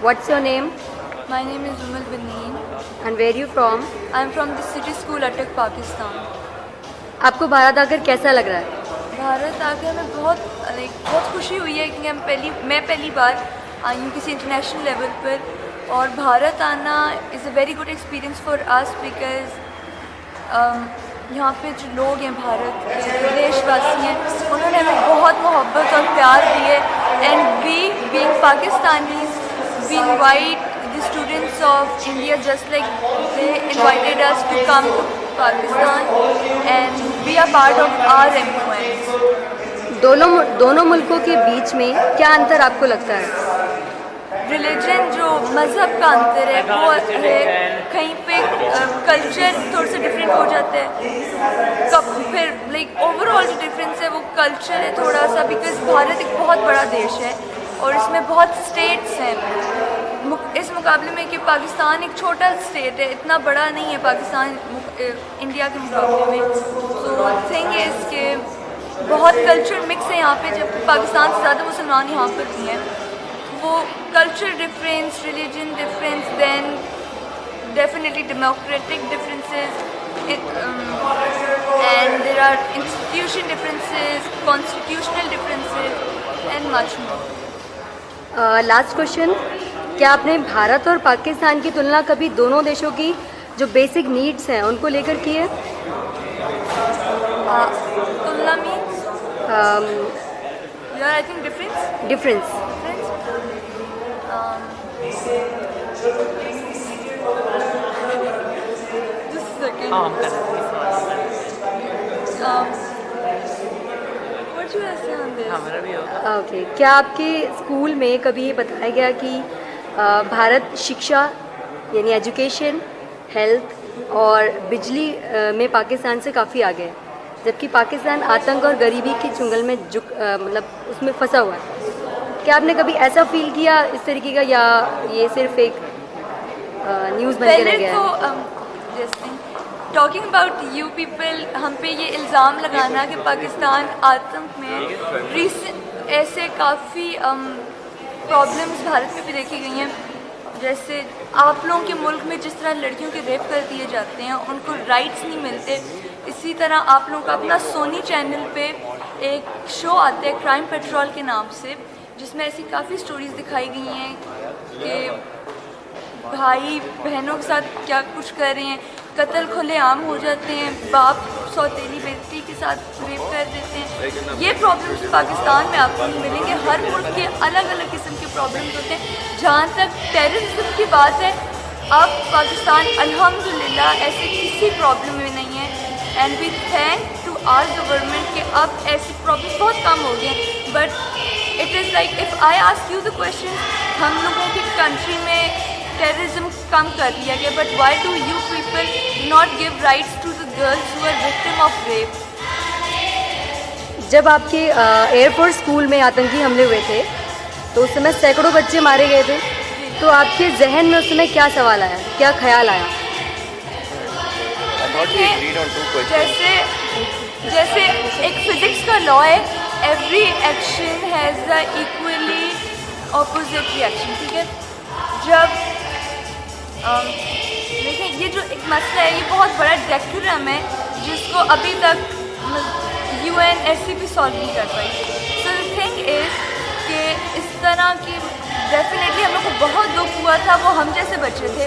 What's your name My name is Umul Bineen. and where you from? I am from the city school Attak, Pakistan. आपको भारत आकर कैसा लग रहा है? भारत आकर हमें बहुत खुशी हुई है कि मैं पहली बार आई हूँ किसी इंटरनेशनल लेवल पर, और भारत आना is a very good experience for us because यहाँ पे जो लोग हैं भारत के जो देशवासी हैं उन्होंने हमें बहुत मोहब्बत और प्यार दिए, and we being Pakistanis we invite the students of India just like they invited us to come to Pakistan and be a part of our influence. दोनों मुल्कों के बीच में क्या अंतर आपको लगता है? रिलीजन जो मज़हब का अंतर है वो है, कहीं पे कल्चर थोड़ा सा डिफरेंट हो जाता है, फिर लाइक ओवरऑल जो डिफरेंस है वो कल्चर है थोड़ा सा, बिकॉज भारत एक बहुत बड़ा देश है और इसमें बहुत स्टेट्स हैं इस मुकाबले में कि पाकिस्तान एक छोटा स्टेट है, इतना बड़ा नहीं है पाकिस्तान इंडिया के मुकाबले में। तो थिंग इज़ कि बहुत कल्चर मिक्स है यहाँ पे, जब पाकिस्तान से ज़्यादा मुसलमान यहाँ पर भी हैं। वो culture difference, religion difference, then definitely democratic differences, and there are institution differences, constitutional differences and much more. Last question, क्या आपने भारत और पाकिस्तान की तुलना कभी दोनों देशों की जो बेसिक नीड्स हैं उनको लेकर की है? तुलना means I think difference just a second. What should I say on this? Okay, क्या आपके स्कूल में कभी ये बताया गया कि भारत शिक्षा यानी एजुकेशन, हेल्थ और बिजली में पाकिस्तान से काफ़ी आगे है, जबकि पाकिस्तान आतंक और गरीबी के चुंगल में मतलब उसमें फंसा हुआ है? क्या आपने कभी ऐसा फील किया इस तरीके का, या ये सिर्फ एक न्यूज़ बन के रह गया है? टॉकिंग अबाउट यू पीपल, हम पे ये इल्ज़ाम लगाना कि पाकिस्तान आतंक में ऐसे काफ़ी प्रॉब्लम्स भारत में भी देखी गई हैं, जैसे आप लोगों के मुल्क में जिस तरह लड़कियों के रेप कर दिए जाते हैं, उनको राइट्स नहीं मिलते, इसी तरह आप लोगों का अपना सोनी चैनल पे एक शो आता है क्राइम पेट्रोल के नाम से, जिसमें ऐसी काफ़ी स्टोरीज़ दिखाई गई हैं कि भाई बहनों के साथ क्या कुछ कर रहे हैं, कत्ल खुलेआम हो जाते हैं, बाप सौतेली बेटी के साथ रेप कर देते हैं। ये प्रॉब्लम्स पाकिस्तान में आपको नहीं मिलेंगे, हर मुल्क के अलग अलग किस्म के प्रॉब्लम्स होते हैं। जहाँ तक टेररिज्म की बात है, अब पाकिस्तान अल्हम्दुलिल्लाह ऐसे किसी प्रॉब्लम में नहीं है, and we thank to our government कि अब ऐसी प्रॉब्लम बहुत कम हो गई हैं। But it is like if I ask you the question, हम लोगों की कंट्री में टेररिज्म कम कर दिया गया, but why do you people not give rights to the girls who are victim of rape? जब आपके एयरफोर्स स्कूल में आतंकी हमले हुए थे तो उस समय सैकड़ों बच्चे मारे गए थे, तो आपके जहन में उस समय क्या सवाल आया, क्या ख्याल आया? जैसे एक फिजिक्स का लॉ है, every action has the equally opposite reaction, ठीक है? जब देखें ये जो एक मसला है, ये बहुत बड़ा डेकोरम है जिसको अभी तक UNSC भी सॉल्व नहीं कर पाई। सो द थिंग इज़ कि इस तरह की डेफिनेटली हम लोग को बहुत दुख हुआ था। वो हम जैसे बच्चे थे,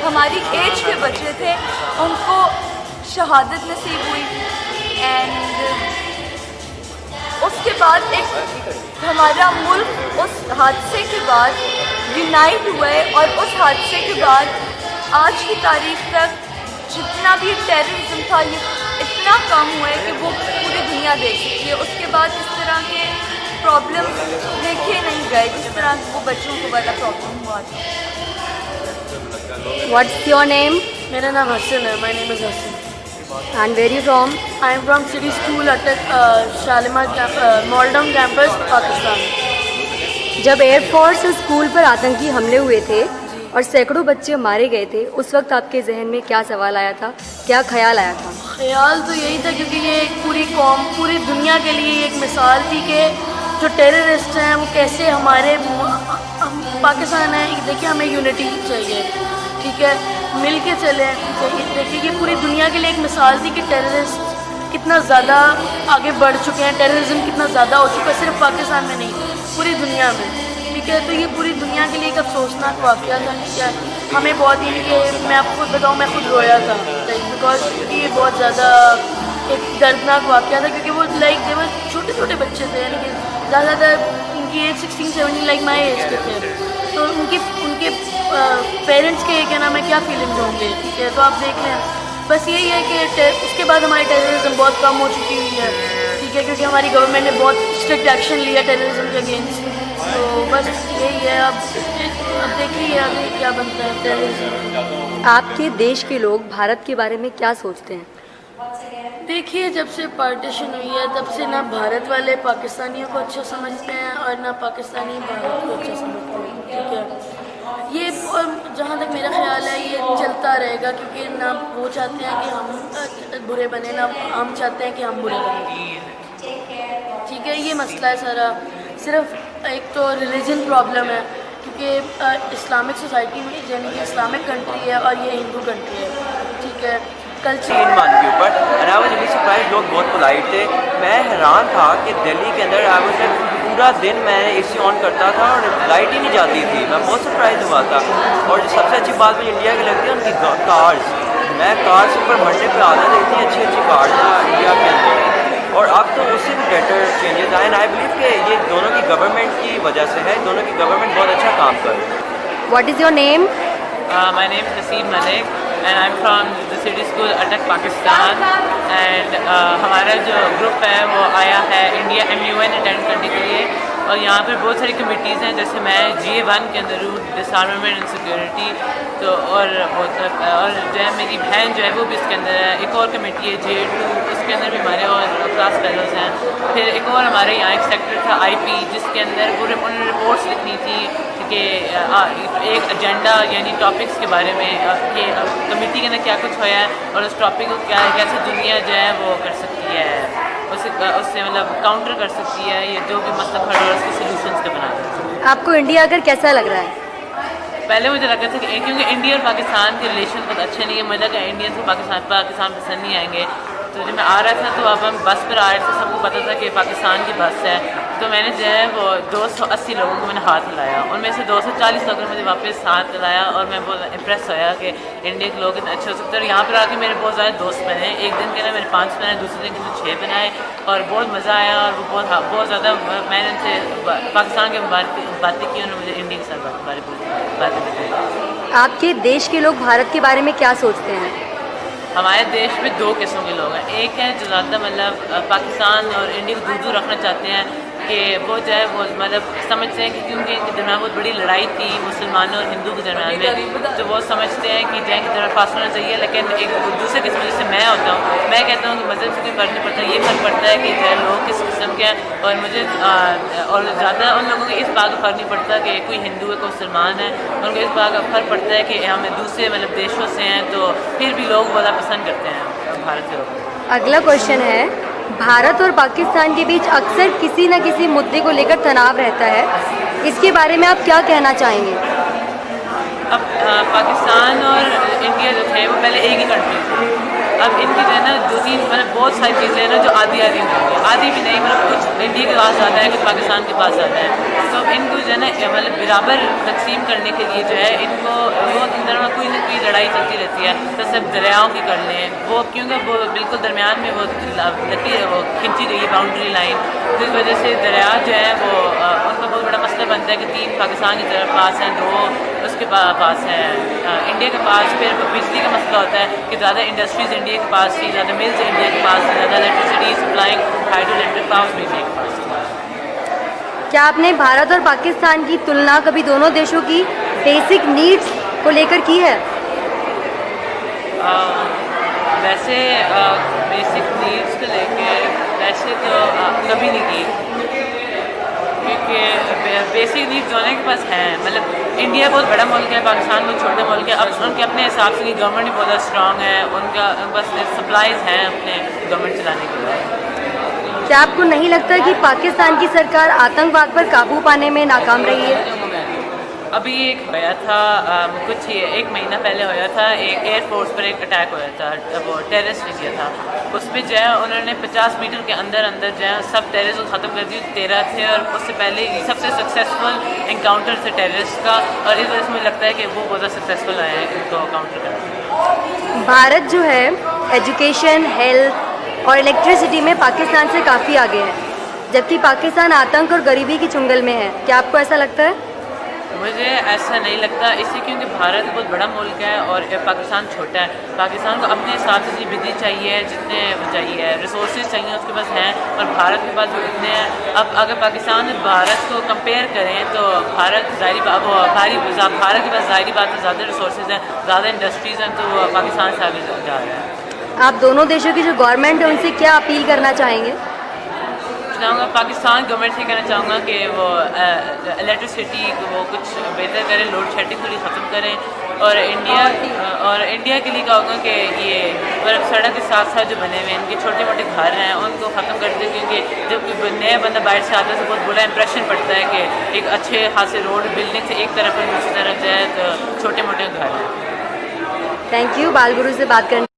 हमारी एज के बच्चे थे, उनको शहादत नसीब हुई, एंड उसके बाद एक हमारा मुल्क उस हादसे के बाद यूनाइट हुआ है, और उस हादसे के बाद आज की तारीख तक जितना भी टेररिज्म था ये इतना कम हुआ है कि वो पूरी दुनिया देख सकती है। उसके बाद इस तरह के प्रॉब्लम देखे नहीं गए जिस तरह वो बच्चों को बड़ा प्रॉब्लम हुआ था। What's your name? मेरा नाम हसन है। My name is Hasan. And where you from? I am from city school Attock, Shalimar modern campus, Pakistan. जब एयरफोर्स स्कूल पर आतंकी हमले हुए थे और सैकड़ों बच्चे मारे गए थे, उस वक्त आपके जहन में क्या सवाल आया था, क्या ख्याल आया था? ख्याल तो यही था क्योंकि ये एक पूरी कौम, पूरी दुनिया के लिए एक मिसाल थी कि जो टेररिस्ट हैं वो कैसे हमारे पाकिस्तान है, देखिए हमें यूनिटी चाहिए, ठीक है, मिल के चले। देखिए ये पूरी दुनिया के लिए एक मिसाल थी कि टेररिस्ट कितना ज़्यादा आगे बढ़ चुके हैं, टेररिज्म कितना ज़्यादा हो चुका है, सिर्फ पाकिस्तान में नहीं पूरी दुनिया में, ठीक है। तो ये पूरी दुनिया के लिए एक अफसोसनाक वाक़या था, ठीक है। हमें बहुत ये मैं आपको खुद बताऊँ, मैं खुद रोया था बिकॉज ये बहुत ज़्यादा एक दर्दनाक वाक़या था, क्योंकि वो वो छोटे छोटे बच्चे थे, यानी कि ज़्यादातर उनकी एज 16-17 लाइक माई एज के थे। तो उनके पेरेंट्स के क्या नाम है, क्या फीलिंग्स होंगे, ठीक है। तो आप देख लें, बस यही है कि उसके बाद हमारी टेररिज्म बहुत कम हो चुकी हुई है, ठीक है, क्योंकि हमारी गवर्नमेंट ने बहुत स्ट्रिक्ट एक्शन लिया टेररिज्म के अगेंस्ट। तो बस यही है, अब देखिए आगे क्या बनता है टेररिज्म। आपके देश के लोग भारत के बारे में क्या सोचते हैं? देखिए जब से पार्टीशन हुई है तब से ना भारत वाले पाकिस्तानियों को अच्छा समझते हैं और ना पाकिस्तानी भारत को अच्छा समझते हैं, ठीक है। ये जहाँ तक मेरा ख्याल है ये चलता रहेगा, क्योंकि ना वो चाहते हैं कि हम बुरे बने, ना हम चाहते हैं कि हम बुरे बने, ठीक है। ये मसला है सारा, सिर्फ एक तो रिलीजन प्रॉब्लम है, क्योंकि इस्लामिक सोसाइटी में यानी कि इस्लामिक कंट्री है और ये हिंदू कंट्री है, ठीक है। तीन मान के ऊपर and I was really surprise, लोग बहुत पोलाइट थे। मैं हैरान था कि दिल्ली के अंदर आई वाज पूरा दिन मैं एसी ऑन करता था और लाइट ही नहीं जाती थी, मैं बहुत सरप्राइज हुआ था। और जो सबसे अच्छी बात मुझे इंडिया की लगती है उनकी कार्स, मैं कार्स ऊपर मंडे पे आता था, इतनी अच्छी अच्छी कार्स हैं इंडिया के अंदर। और अब तो उससे भी बेटर चेंजेस आए, आई बिलीव कि ये दोनों की गवर्नमेंट की वजह से है, दोनों की गवर्नमेंट बहुत अच्छा काम कर रही है। What is your name? My name is Naseem Malik and I'm from the City School Attack Pakistan and हमारा जो ग्रुप है वो आया है इंडिया MUN अटेंड करने के लिए। और यहाँ पर बहुत सारी कमिटीज़ हैं, जैसे मैं GA1 के अंदर हूँ, डिसआर्मामेंट एंड सिक्योरिटी। तो और जो है मेरी बहन जो है वो भी इसके अंदर है। एक और कमेटी है GA2, उसके अंदर भी हमारे और क्लास फेलोज़ हैं। फिर एक और हमारे यहाँ एक सेक्टर था IP, जिसके अंदर पूरे उन्होंने रिपोर्ट्स लिखनी थी कि एक एजेंडा यानी टॉपिक्स के बारे में कि कमेटी के अंदर क्या कुछ होया है और उस टॉपिक को क्या कैसे दुनिया जो है वो कर सकती है, उससे मतलब काउंटर कर सकती है, ये जो भी मसला खड़ा है उसके सोल्यूशंस का बना सकती है। आपको इंडिया आकर कैसा लग रहा है? पहले मुझे लगा था कि क्योंकि इंडिया और पाकिस्तान के रिलेशन बहुत अच्छे नहीं है, मुझे लगा इंडियन से पाकिस्तान पसंद नहीं आएंगे। तो जब मैं आ रहा था तो अब हम बस पर आ रहे थे, सबको पता था कि पाकिस्तान की बस है। तो मैंने जो है वो 280 लोगों को मैंने हाथ मिलाया, उनमें से 240 लोगों ने मुझे वापस हाथ मिलाया और मैं बहुत इम्प्रेस होया कि इंडिया के लोग इतने अच्छे हो सकते हैं। और यहाँ पर आके मेरे बहुत ज़्यादा दोस्त बने, एक दिन के ना मेरे 5 बनाए, दूसरे दिन के मैंने 6 बनाए और बहुत मज़ा आया। और वो बहुत ज़्यादा मैंने उनसे पाकिस्तान के बातें की, उन्होंने मुझे इंडिया के साथ बातें बताई। आपके देश के लोग भारत के बारे में क्या सोचते हैं? हमारे देश में 2 किस्म के लोग हैं, एक है जो ज़्यादा मतलब पाकिस्तान और इंडिया को दूर रखना चाहते हैं कि वो जो है वो मतलब समझते हैं कि क्योंकि इनके दरमियान बहुत बड़ी लड़ाई थी मुसलमानों और हिंदू के दरमियान में, तो वो समझते हैं कि जंग की तरफ फासला होना चाहिए। लेकिन एक दूसरे किस्म जैसे मैं होता हूँ, मैं कहता हूँ कि मज़हब से कोई फ़र्क नहीं पड़ता, ये फ़र्क पड़ता है कि जो लोग किस किस्म के हैं। और मुझे और ज़्यादा उन लोगों को इस बात का फ़र्क नहीं पड़ता कि कोई हिंदू है कोई मुसलमान है, उनको इस बात का फ़र्क पड़ता है कि हम दूसरे मतलब देशों से हैं तो फिर भी लोग ज़्यादा पसंद करते हैं भारत के लोग। अगला क्वेश्चन है, भारत और पाकिस्तान के बीच अक्सर किसी न किसी मुद्दे को लेकर तनाव रहता है, इसके बारे में आप क्या कहना चाहेंगे? अब पाकिस्तान और इंडिया जो थे वो पहले एक ही कंट्री थी, अब इनकी जो है ना 2-3 मतलब बहुत सारी चीज़ें हैं ना जो आधी होंगी, आधी भी नहीं, मतलब कुछ इंडिया के पास आता है कुछ पाकिस्तान के पास आता है। तो अब इनको जो है ना मतलब बराबर तकसीम करने के लिए जो है इनको वो अंदर में कोई ना कोई लड़ाई चलती रहती है। तो सब दरियाओं की कर लें वो, क्योंकि वो बिल्कुल दरमियान में वो लकीर वो खिंची गई है बाउंड्री लाइन, तो इस वजह से दरिया जो है वो उनका बहुत बड़ा मसला बनता है कि 3 पाकिस्तान की तरफ पास हैं, 2 उसके पास है इंडिया के पास। फिर बिजली का मसला होता है कि ज़्यादा इंडस्ट्रीज़ इंडिया के पास थी, ज़्यादा मिल्स इंडिया के पास थी, ज़्यादा electricity supplying hydro electric power भी इंडिया के पास थी। क्या आपने भारत और पाकिस्तान की तुलना कभी दोनों देशों की बेसिक नीड्स को लेकर की है? वैसे बेसिक नीड्स को लेकर वैसे तो कभी नहीं की, क्योंकि बेसिक नीड्स दोनों के पास हैं। मतलब इंडिया बहुत बड़ा मुल्क है, पाकिस्तान बहुत छोटा मुल्क है। अब उनके अपने हिसाब से गवर्नमेंट भी बहुत स्ट्रॉन्ग है, उनका बस सप्लाईज हैं अपने गवर्नमेंट चलाने के लिए। क्या आपको नहीं लगता कि पाकिस्तान की सरकार आतंकवाद पर काबू पाने में नाकाम रही है? अभी एक होया था कुछ एक महीना पहले होया था, एक एयरफोर्स पर एक अटैक होया था, वो टेररिस्ट ने किया था। उस पर जो है उन्होंने 50 मीटर के अंदर अंदर जो है सब टेररिस्ट ख़त्म कर दिए, 13 थे, और उससे पहले सबसे सक्सेसफुल इनकाउंटर थे टेररिस्ट का, और इस वजह से मुझे लगता है कि वो बहुत सक्सेसफुल आए हैं इनको काउंटर करने। भारत जो है एजुकेशन, हेल्थ और इलेक्ट्रिसिटी में पाकिस्तान से काफ़ी आगे है, जबकि पाकिस्तान आतंक और गरीबी की चुंगल में है। क्या आपको ऐसा लगता है? मुझे ऐसा नहीं लगता, इसलिए क्योंकि भारत बहुत बड़ा मुल्क है और पाकिस्तान छोटा है। पाकिस्तान को अपने हिसाब से बिजली चाहिए, जितने चाहिए रिसोर्सेज चाहिए उसके पास हैं, और भारत के पास इतने हैं। अब अगर पाकिस्तान और भारत को कंपेयर करें तो भारत के पास ज़ाहिरी बात है ज़्यादा रिसोर्सेज हैं, ज़्यादा इंडस्ट्रीज़ हैं, तो वो पाकिस्तान से आगे जा रहा है। आप दोनों देशों की जो गवर्नमेंट है उनसे क्या अपील करना चाहेंगे? चाहूँगा पाकिस्तान गवर्नमेंट से कहना चाहूँगा कि वो इलेक्ट्रिसिटी को वो कुछ बेहतर करें, लोड शेडिंग थोड़ी ख़त्म करें, और इंडिया के लिए कहूँगा कि ये मतलब सड़क के साथ साथ जो बने हुए हैं इनके छोटे मोटे घर हैं उनको ख़त्म कर दें, क्योंकि जब कोई नया बंदा बाहर से आता है तो बहुत बुरा इंप्रेशन पड़ता है कि एक अच्छे खासे रोड बिल्डिंग से एक तरफ और दूसरी तरफ जाए तो छोटे मोटे घर हैं। थैंक यू बाल गुरु से बात करने